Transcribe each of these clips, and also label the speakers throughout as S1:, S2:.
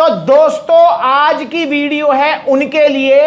S1: तो दोस्तों आज की वीडियो है उनके लिए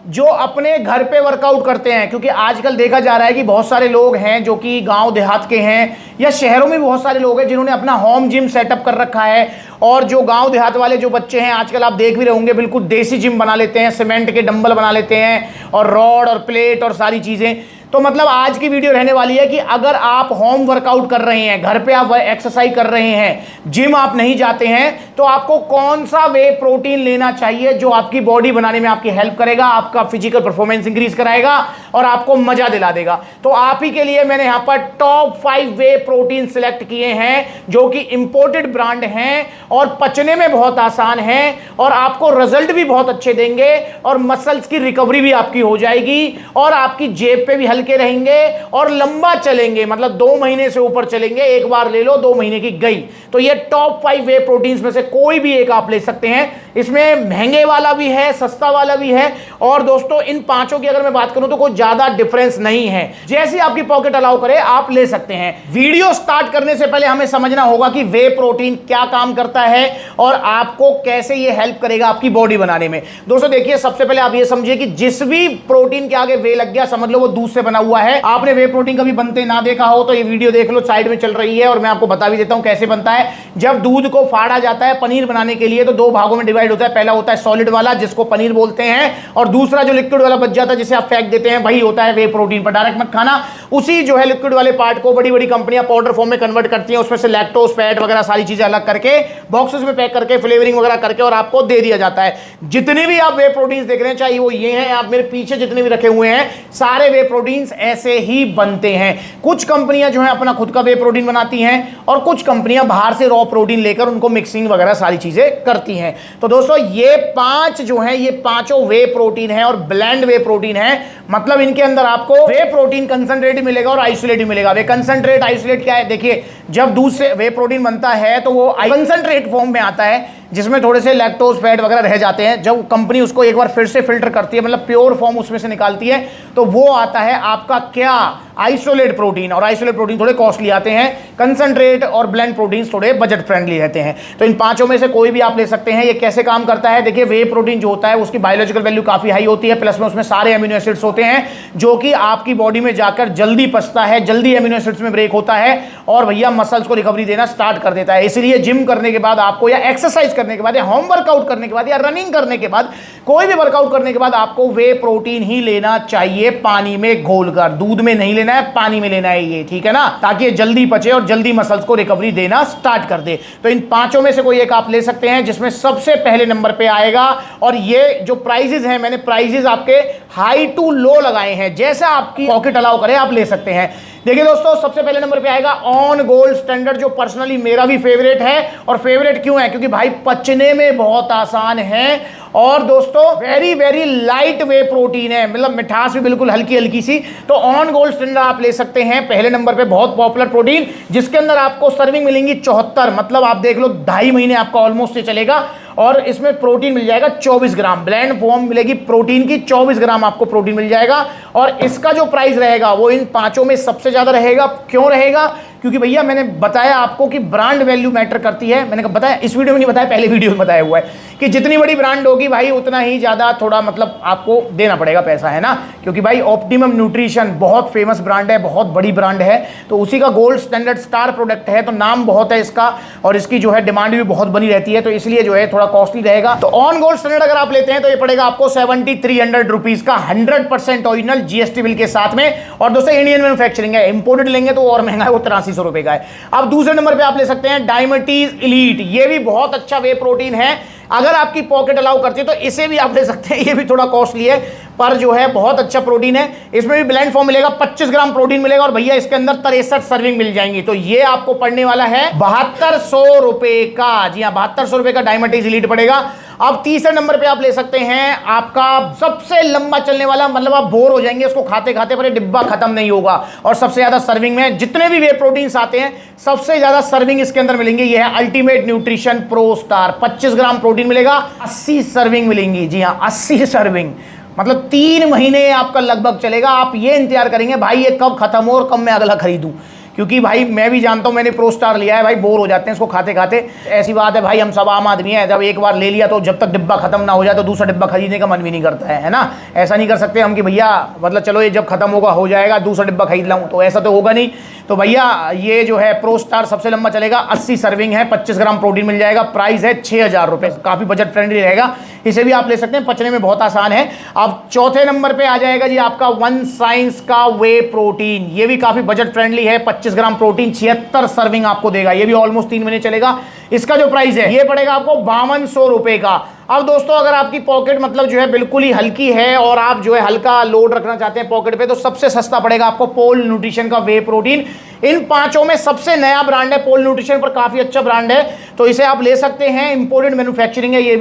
S1: जो अपने घर पे वर्कआउट करते हैं, क्योंकि आजकल देखा जा रहा है कि बहुत सारे लोग हैं जो कि गांव देहात के हैं या शहरों में भी बहुत सारे लोग हैं जिन्होंने अपना होम जिम सेटअप कर रखा है। और जो गांव देहात वाले जो बच्चे हैं आजकल आप देख भी रहे होंगे, बिल्कुल देसी जिम बना लेते हैं, सीमेंट के डंबल बना लेते हैं और रॉड और प्लेट और सारी चीजें। तो मतलब आज की वीडियो रहने वाली है कि अगर आप होम वर्कआउट कर रहे हैं, घर पे आप एक्सरसाइज कर रहे हैं, जिम आप नहीं जाते हैं, तो आपको कौन सा वे प्रोटीन लेना चाहिए जो आपकी बॉडी बनाने में आपकी हेल्प करेगा, आपका फिजिकल परफॉर्मेंस इंक्रीज कराएगा और आपको मजा दिला देगा। तो आप ही के लिए मैंने यहां पर टॉप 5 वे प्रोटीन सिलेक्ट किए हैं जो कि इंपोर्टेड ब्रांड हैं और पचने में बहुत आसान है और आपको रिजल्ट भी बहुत अच्छे देंगे और मसल्स की रिकवरी भी आपकी हो जाएगी और आपकी जेब पे भी हल्के रहेंगे और लंबा चलेंगे, मतलब 2 महीने से ऊपर चलेंगे। एक बार ले लो 2 महीने की गई। तो ये टॉप 5 वे प्रोटीन्स में से कोई भी एक आप ले सकते हैं। इसमें महंगे वाला भी है, सस्ता वाला भी है और दोस्तों इन पांचों की अगर मैं बात करूं तो कोई ज्यादा डिफरेंस नहीं है। जैसी आपकी पॉकेट अलाउ करे आप ले सकते हैं। वीडियो स्टार्ट करने से पहले हमें समझना होगा कि वे प्रोटीन क्या काम करता है और आपको कैसे ये हेल्प करेगा आपकी बॉडी बनाने में। दोस्तों देखिए, सबसे पहले आप ये समझिए कि जिस भी प्रोटीन के आगे वे लग गया समझ लो वो दूध से बना हुआ है। आपने वे प्रोटीन कभी बनते ना देखा हो तो ये वीडियो देख लो, साइड में चल रही है और मैं आपको बता भी देता हूं कैसे बनता है। जब दूध को फाड़ा जाता है पनीर बनाने के लिए तो 2 भागों में डिवाइड होता है। पहला होता है सॉलिड वाला जिसको पनीर बोलते हैं और दूसरा जो लिक्विड वाला बच जाता है जिसे आप फेंक देते हैं वही होता है वे प्रोटीन। पर डायरेक्ट मत खाना, उसी जो है लिक्विड वाले पार्ट को बड़ी बड़ी कंपनियां पाउडर फॉर्म में कन्वर्ट करती हैं, उसमें से लैक्टोज फैट वगैरह सारी चीजें अलग करके बॉक्सेस में पैक करके फ्लेवरिंग वगैरह करके और आपको दे दिया जाता है। जितने भी आप वे प्रोटीन्स देख रहे हैं, चाहे वो ये हैं, आप मेरे पीछे जितने भी रखे हुए हैं, सारे वे प्रोटीन्स ऐसे ही बनते हैं। कुछ कंपनियां जो है अपना खुद का वे प्रोटीन बनाती हैं और कुछ कंपनियां बाहर से रॉ प्रोटीन लेकर उनको मिक्सिंग वगैरह सारी चीजें करती हैं। तो दोस्तों ये 5 जो है ये पांचों वे प्रोटीन है और ब्लेंड वे प्रोटीन है। मतलब इनके अंदर आपको वे प्रोटीन कंसंट्रेट मिलेगा और आइसोलेट मिलेगा। वे कंसंट्रेट आइसोलेट क्या है, देखिए जब दूध से वे प्रोटीन बनता है तो वो कंसंट्रेट फॉर्म में आता है जिसमें थोड़े से लैक्टोज फैट वगैरह रह जाते हैं। जब कंपनी उसको एक बार फिर से फिल्टर करती है, मतलब प्योर फॉर्म उसमें से निकालती है, तो वो आता है आपका क्या, आइसोलेट प्रोटीन। और आइसोलेट प्रोटीन थोड़े कॉस्टली आते हैं, कंसंट्रेट और ब्लेंड प्रोटीन थोड़े बजट फ्रेंडली रहते हैं। तो इन पांचों में से कोई भी आप ले सकते हैं। ये कैसे काम करता है, देखिए वे प्रोटीन जो होता है उसकी बायोलॉजिकल वैल्यू काफी हाई होती है, प्लस में उसमें सारे अमीनो एसिड्स होते हैं जो कि आपकी बॉडी में जाकर जल्दी पचता है, जल्दी अमीनो एसिड्स में ब्रेक होता है और भैया मसल्स को रिकवरी देना स्टार्ट कर देता है। इसलिए जिम करने के बाद आपको या एक्सरसाइज करने के बाद या होम वर्कआउट करने के बाद या रनिंग करने के बाद, कोई भी वर्कआउट करने के बाद आपको वे प्रोटीन ही लेना चाहिए, पानी में घोलकर। दूध में नहीं लेना है, पानी में लेना है ये, ठीक है ना, ताकि ये जल्दी पचे और जल्दी मसल्स को रिकवरी देना स्टार्ट कर दे। तो इन पांचों में से कोई एक आप ले सकते हैं जिसमें सबसे पहले नंबर पे आएगा। और ये जो प्राइजेस हैं, मैंने प्राइजेस आपके हाई टू लो लगाए हैं, जैसा आपकी पॉकेट अलाउ करे आप ले सकते हैं। देखिए दोस्तों, सबसे पहले नंबर पे आएगा ऑन गोल्ड स्टैंडर्ड, जो पर्सनली मेरा भी फेवरेट है। और फेवरेट क्यों है, क्योंकि भाई पचने में बहुत आसान है और दोस्तों वेरी वेरी लाइट वे प्रोटीन है, मतलब मिठास भी बिल्कुल हल्की हल्की सी। तो ऑन गोल्ड स्टैंडर्ड आप ले सकते हैं पहले नंबर पे, बहुत पॉपुलर प्रोटीन, जिसके अंदर आपको सर्विंग मिलेंगी 74, मतलब आप देख लो 2.5 महीने आपका ऑलमोस्ट चलेगा। और इसमें प्रोटीन मिल जाएगा 24 ग्राम, ब्लेंड फॉर्म मिलेगी प्रोटीन की, 24 ग्राम आपको प्रोटीन मिल जाएगा। और इसका जो प्राइस रहेगा वो इन पांचों में सबसे ज्यादा रहेगा। क्यों रहेगा, क्योंकि भैया मैंने बताया आपको कि ब्रांड वैल्यू मैटर करती है। मैंने बताया, इस वीडियो में नहीं बताया, पहले वीडियो में बताया हुआ है कि जितनी बड़ी ब्रांड होगी भाई उतना ही ज्यादा थोड़ा मतलब आपको देना पड़ेगा पैसा, है ना। क्योंकि भाई ऑप्टिमम न्यूट्रिशन बहुत फेमस ब्रांड है, बहुत बड़ी ब्रांड है, तो उसी का गोल्ड स्टैंडर्ड स्टार प्रोडक्ट है, तो नाम बहुत है इसका और इसकी जो है डिमांड भी बहुत बनी रहती है, तो इसलिए जो है थोड़ा कॉस्टली रहेगा। तो ऑन गोल्ड स्टैंडर्ड अगर आप लेते हैं तो ये पड़ेगा आपको 7300 रुपीज का, 100% ओरिजिनल जीएसटी बिल के साथ में। और दोस्तों इंडियन मैन्युफैक्चरिंग है, इंपोर्टेड लेंगे तो और महंगा है, वो 8300 रुपए का है। अब दूसरे नंबर पे आप ले सकते हैं डायमिटीज एलीट, ये भी बहुत अच्छा वे प्रोटीन है। अगर आपकी पॉकेट अलाउ करती है तो इसे भी आप ले सकते हैं, ये भी थोड़ा कॉस्टली है पर जो है बहुत अच्छा प्रोटीन है। इसमें भी ब्लेंड फॉर्म मिलेगा, 25 ग्राम प्रोटीन मिलेगा और भैया इसके अंदर 63 सर्विंग मिल जाएंगी। तो ये आपको पड़ने वाला है 7200 रुपए का। जी हाँ, 7200 रुपए का डायमिटीज एलीट पड़ेगा। अब तीसरे नंबर पे आप ले सकते हैं आपका सबसे लंबा चलने वाला, मतलब आप बोर हो जाएंगे उसको खाते खाते, पर ये डिब्बा खत्म नहीं होगा और सबसे ज्यादा सर्विंग में जितने भी वे प्रोटीन्स आते हैं सबसे ज्यादा सर्विंग इसके अंदर मिलेंगे। ये है ultimate nutrition pro star, 25 gram protein मिलेगा, 80 सर्विंग मिलेंगी। जी हाँ, 80 सर्विंग, मतलब 3 महीने आपका लगभग चलेगा। आप ये इंतजार करेंगे भाई ये कब खत्म हो और कब मैं अगला खरीदूं, क्योंकि भाई मैं भी जानता हूं, मैंने प्रो स्टार लिया है भाई, बोर हो जाते हैं इसको खाते खाते। ऐसी बात है भाई, हम सब आम आदमी हैं, जब एक बार ले लिया तो जब तक डिब्बा खत्म ना हो जाए तो दूसरा डिब्बा खरीदने का मन भी नहीं करता है ना। ऐसा नहीं कर सकते हम कि भैया मतलब चलो ये जब खत्म होगा हो जाएगा दूसरा डिब्बा खरीद लाऊं, तो ऐसा तो होगा नहीं। तो भैया ये जो है प्रो स्टार सबसे लंबा चलेगा, 80 सर्विंग है, 25 ग्राम प्रोटीन मिल जाएगा, प्राइस है 6000 रुपये, काफी बजट फ्रेंडली रहेगा, इसे भी आप ले सकते हैं, पचने में बहुत आसान है। अब चौथे नंबर पे आ जाएगा जी आपका वन साइंस का वे प्रोटीन, ये भी काफी बजट फ्रेंडली है, 25 ग्राम प्रोटीन, 76 सर्विंग आपको देगा, ये भी ऑलमोस्ट 3 महीने चलेगा। इसका जो प्राइस है ये पड़ेगा आपको 5200 रुपए का। अब दोस्तों अगर आपकी पॉकेट मतलब जो है बिल्कुल ही हल्की है और आप जो है हल्का लोड रखना चाहते हैं पॉकेट पे, तो सबसे सस्ता पड़ेगा आपको पोल न्यूट्रिशन का वे प्रोटीन। इन पांचों में सबसे नया ब्रांड है पोल न्यूट्रिशन, पर काफी अच्छा ब्रांड है, तो इसे आप ले सकते हैं, इंपोर्टेड मैन्युफैक्चरिंग है ये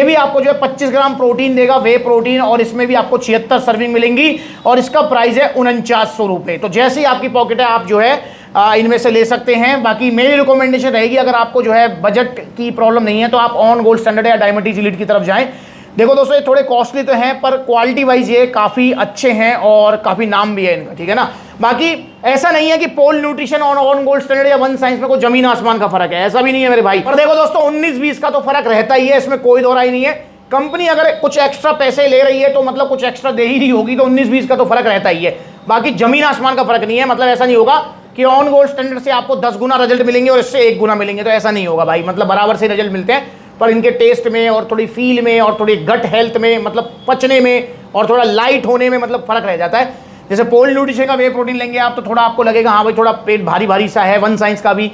S1: भी आपको जो है 25 ग्राम प्रोटीन देगा वे प्रोटीन, और इसमें भी आपको 76 सर्विंग मिलेंगी, और इसका प्राइस है 4900 रुपए। तो जैसे ही आपकी पॉकेट है आप जो है इनमें से ले सकते हैं। बाकी मेरी रिकमेंडेशन रहेगी, अगर आपको जो है बजट की प्रॉब्लम नहीं है तो आप ऑन गोल्ड स्टैंडर्ड या डायमंड एलीट की तरफ जाएं। देखो दोस्तों ये थोड़े कॉस्टली तो हैं, पर क्वालिटी वाइज ये काफ़ी अच्छे हैं और काफ़ी नाम भी है इनका, ठीक है ना। बाकी ऐसा नहीं है कि पोल न्यूट्रिशन और ऑन गोल्ड स्टैंडर्ड या वन साइंस में कोई जमीन आसमान का फर्क है, ऐसा भी नहीं है मेरे भाई। पर देखो दोस्तों 19-20 का तो फर्क रहता ही है, इसमें कोई दो राय नहीं है। कंपनी अगर कुछ एक्स्ट्रा पैसे ले रही है तो मतलब कुछ एक्स्ट्रा दे ही रही होगी, तो 19-20 का तो फर्क रहता ही है, बाकी जमीन आसमान का फर्क नहीं है। मतलब ऐसा नहीं होगा कि ऑन गोल्ड स्टैंडर्ड से आपको 10 गुना रिजल्ट मिलेंगे और इससे 1 गुना मिलेंगे, तो ऐसा नहीं होगा भाई। मतलब बराबर से रिजल्ट मिलते हैं, पर इनके टेस्ट में और थोड़ी फील में और थोड़ी गट हेल्थ में, मतलब पचने में और थोड़ा लाइट होने में मतलब फर्क रह जाता है। जैसे पोल न्यूट्रिशन का वे प्रोटीन लेंगे आप तो थोड़ा आपको लगेगा हाँ भाई थोड़ा पेट भारी भारी सा है, वन साइंस का भी,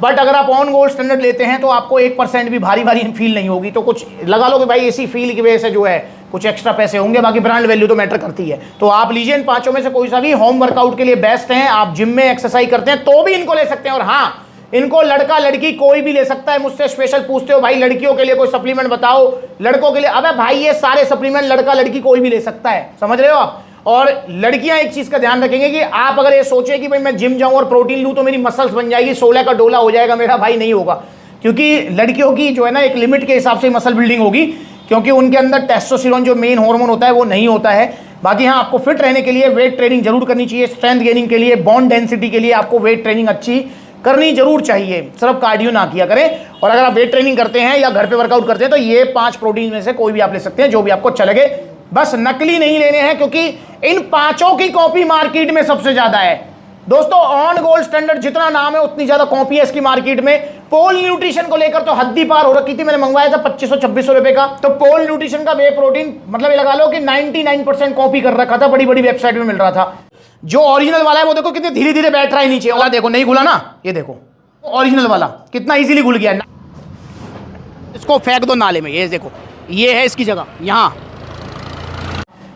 S1: बट अगर आप ऑन गोल्ड स्टैंडर्ड लेते हैं तो आपको 1% भी भारी भारी फील नहीं होगी। तो कुछ लगा लो कि भाई इसी फील की वजह से जो है कुछ एक्स्ट्रा पैसे होंगे, बाकी ब्रांड वैल्यू तो मैटर करती है। तो आप लीजिए इन पांचों में से कोई सा भी, होम वर्कआउट के लिए बेस्ट हैं, आप जिम में एक्सरसाइज करते हैं तो भी इनको ले सकते हैं। और हाँ, इनको लड़का लड़की कोई भी ले सकता है। मुझसे स्पेशल पूछते हो भाई लड़कियों के लिए कोई सप्लीमेंट बताओ, लड़कों के लिए, अबे भाई ये सारे सप्लीमेंट लड़का लड़की कोई भी ले सकता है, समझ रहे हो आप। और लड़कियां एक चीज का ध्यान रखेंगे कि आप अगर ये सोचे कि भाई मैं जिम जाऊं और प्रोटीन लूं तो मेरी मसल्स बन जाएगी, 16 का डोला हो जाएगा मेरा, भाई नहीं होगा। क्योंकि लड़कियों की जो है ना एक लिमिट के हिसाब से मसल बिल्डिंग होगी, क्योंकि उनके अंदर टेस्टोस्टेरोन जो मेन हार्मोन होता है वो नहीं होता है। बाकी हाँ, आपको फिट रहने के लिए वेट ट्रेनिंग जरूर करनी चाहिए, स्ट्रेंथ गेनिंग के लिए, बोन डेंसिटी के लिए आपको वेट ट्रेनिंग अच्छी करनी जरूर चाहिए, सिर्फ कार्डियो ना किया करें। और अगर आप वेट ट्रेनिंग करते हैं या घर पे वर्कआउट करते हैं तो ये 5 प्रोटीन में से कोई भी आप ले सकते हैं, जो भी आपको अच्छा लगे, बस नकली नहीं लेने हैं, क्योंकि इन पांचों की कॉपी मार्केट में सबसे ज्यादा है दोस्तों। ऑन गोल्ड स्टैंडर्ड जितना नाम है उतनी ज्यादा कॉपी है इसकी मार्केट में। पोल न्यूट्रिशन को लेकर तो हद्दी पार हो रखी थी, मैंने मंगवाया था 2500-2600 रुपए का। तो पोल न्यूट्रिशन का वे प्रोटीन मतलब ये लगा लो कि 99% कॉपी कर रखा था, बड़ी बड़ी वेबसाइट में मिल रहा था। जो ओरिजिनल वाला है वो देखो कितने धीरे धीरे बैठ रहा है नीचे वाला, देखो नहीं घुला ना, ये देखो ओरिजिनल वाला कितना इजीली घुल गया। इसको फेंक दो नाले में, ये देखो ये है इसकी जगह यहाँ।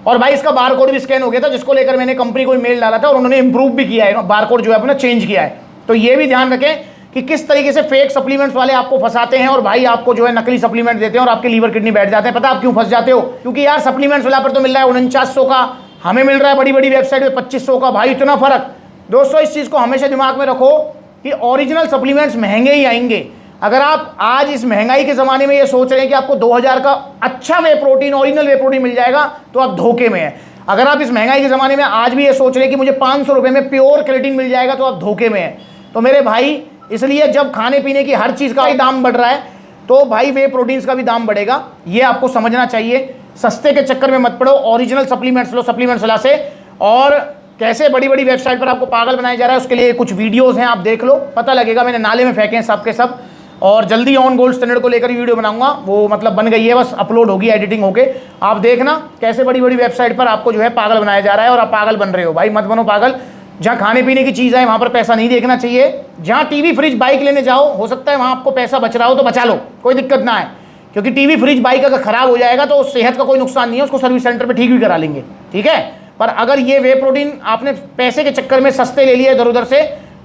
S1: और भाई इसका बारकोड भी स्कैन हो गया था, जिसको लेकर मैंने कंपनी को मेल डाला था और उन्होंने इंप्रूव भी किया है, बारकोड जो है अपना चेंज किया है। तो ये भी ध्यान रखें कि किस तरीके से फेक सप्लीमेंट्स वाले आपको फंसाते हैं और भाई आपको जो है नकली सप्लीमेंट देते हैं और आपके लीवर किडनी बैठ जाते हैं। पता आप क्यों फंस जाते हो? क्योंकि यार सप्लीमेंट्स वाला पर तो मिल रहा है 4900 का, हमें मिल रहा है बड़ी बड़ी वेबसाइट में 2500 का, भाई इतना फर्क। दोस्तों इस चीज को हमेशा दिमाग में रखो कि ओरिजिनल सप्लीमेंट्स महंगे ही आएंगे। अगर आप आज इस महंगाई के ज़माने में ये सोच रहे हैं कि आपको 2000 का अच्छा वे प्रोटीन, ओरिजिनल वे प्रोटीन मिल जाएगा, तो आप धोखे में हैं। अगर आप इस महंगाई के ज़माने में आज भी ये सोच रहे हैं कि मुझे 500 रुपये में प्योर क्रिएटिन मिल जाएगा, तो आप धोखे में हैं। तो मेरे भाई इसलिए जब खाने पीने की हर चीज़ का ही दाम बढ़ रहा है तो भाई वे प्रोटीन्स का भी दाम बढ़ेगा, ये आपको समझना चाहिए। सस्ते के चक्कर में मत पड़ो, ओरिजिनल सप्लीमेंट्स लो सप्लीमेंट्स वाला से। और कैसे बड़ी बड़ी वेबसाइट पर आपको पागल बनाया जा रहा है उसके लिए कुछ वीडियोज़ हैं, आप देख लो, पता लगेगा। मैंने नाले में फेंके हैं सब के सब, और जल्दी ऑन गोल्ड स्टैंडर्ड को लेकर वीडियो बनाऊंगा, वो मतलब बन गई है, बस अपलोड होगी एडिटिंग होके। आप देखना कैसे बड़ी बड़ी वेबसाइट पर आपको जो है पागल बनाया जा रहा है और आप पागल बन रहे हो। भाई मत बनो पागल। जहाँ खाने पीने की चीज़ है वहाँ पर पैसा नहीं देखना चाहिए। जहाँ टीवी फ्रिज बाइक लेने जाओ, हो सकता है वहाँ आपको पैसा बच रहा हो तो बचा लो, कोई दिक्कत ना है। क्योंकि टीवी फ्रिज बाइक अगर खराब हो जाएगा तो सेहत का कोई नुकसान नहीं है, उसको सर्विस सेंटर पर ठीक भी करा लेंगे, ठीक है। पर अगर ये वे प्रोटीन आपने पैसे के चक्कर में सस्ते ले लिए इधर उधर से,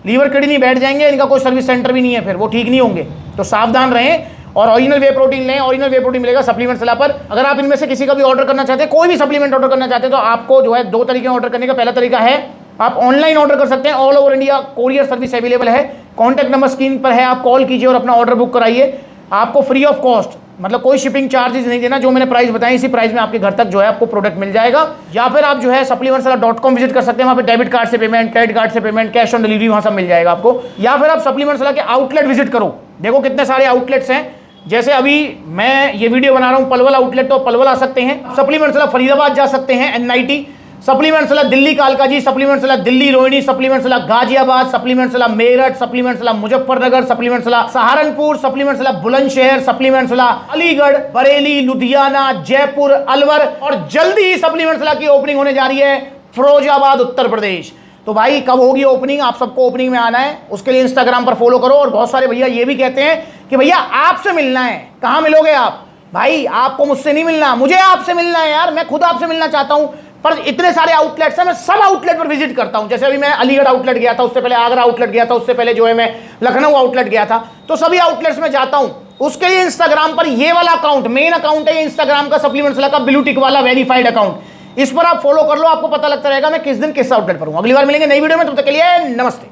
S1: लीवर किडनी बैठ जाएंगे, इनका कोई सर्विस सेंटर भी नहीं है, फिर वो ठीक नहीं होंगे। तो सावधान रहें और ओरिजिनल वे प्रोटीन लें। ओरिजिनल वे प्रोटीन मिलेगा सप्लीमेंट सलाह पर। अगर आप इनमें से किसी का भी ऑर्डर करना चाहते हैं, कोई भी सप्लीमेंट ऑर्डर करना चाहते हैं, तो आपको जो है 2 तरीके ऑर्डर करने का। पहला तरीका है आप ऑनलाइन ऑर्डर कर सकते हैं, all over India courier service available है। कॉन्टैक्ट नंबर स्क्रीन पर है, आप कॉल कीजिए और अपना ऑर्डर बुक कराइए। आपको फ्री ऑफ कॉस्ट मतलब कोई शिपिंग चार्जेस नहीं देना, जो मैंने प्राइस बताई इसी प्राइस में आपके घर तक जो है आपको प्रोडक्ट मिल जाएगा। या फिर आप जो है supplementsala.com विजिट कर सकते हैं, वहां पे डेबिट कार्ड से पेमेंट, क्रेडिट कार्ड से पेमेंट, कैश ऑन डिलीवरी वहां सब मिल जाएगा आपको। या फिर आप सप्लीमेंट्सला के आउटलेट विजिट करो, देखो कितने सारे आउटलेट्स हैं। जैसे अभी मैं ये वीडियो बना रहा हूं पलवल आउटलेट, तो पलवल आ सकते हैं। सप्लीमेंट्सला फरीदाबाद जा सकते हैं, NIT। सप्लीमेंट्सला दिल्ली कालकाजी, सप्लीमेंट्सला दिल्ली रोहिणी, सप्लीमेंट्सला गाजियाबाद, सप्लीमेंट्सला मेरठ, सप्लीमेंट्सला मुजफ्फरनगर, सप्लीमेंट्सला सहारनपुर, सप्लीमेंट्सला बुलंदशहर, सप्लीमेंट्सला अलीगढ़, बरेली, लुधियाना, जयपुर, अलवर, और जल्दी ही सप्लीमेंट्सला की ओपनिंग होने जा रही है फिरोजाबाद, उत्तर प्रदेश। तो भाई कब होगी ओपनिंग, आप सबको ओपनिंग में आना है, उसके लिए इंस्टाग्राम पर फॉलो करो। और बहुत सारे भैया ये भी कहते हैं कि भैया आपसे मिलना है, कहां मिलोगे आप? भाई आपको मुझसे नहीं मिलना, मुझे आपसे मिलना है यार, मैं खुद आपसे मिलना चाहता हूं। पर इतने सारे आउटलेट्स हैं, मैं सब आउटलेट पर विजिट करता हूं। जैसे अभी मैं अलीगढ़ आउटलेट गया था, उससे पहले आगरा आउटलेट गया था, उससे पहले जो है मैं लखनऊ आउटलेट गया था, तो सभी आउटलेट्स में जाता हूं। उसके लिए इंस्टाग्राम पर ये वाला अकाउंट, मेन अकाउंट है ये इंस्टाग्राम का, सप्लीमेंट्सला का ब्लू टिक वाला वेरीफाइड अकाउंट, इस पर आप फॉलो कर लो, आपको पता लगता रहेगा मैं किस दिन किस आउटलेट पर हूं। अगली बार मिलेंगे नई वीडियो में, तब तक के लिए नमस्ते।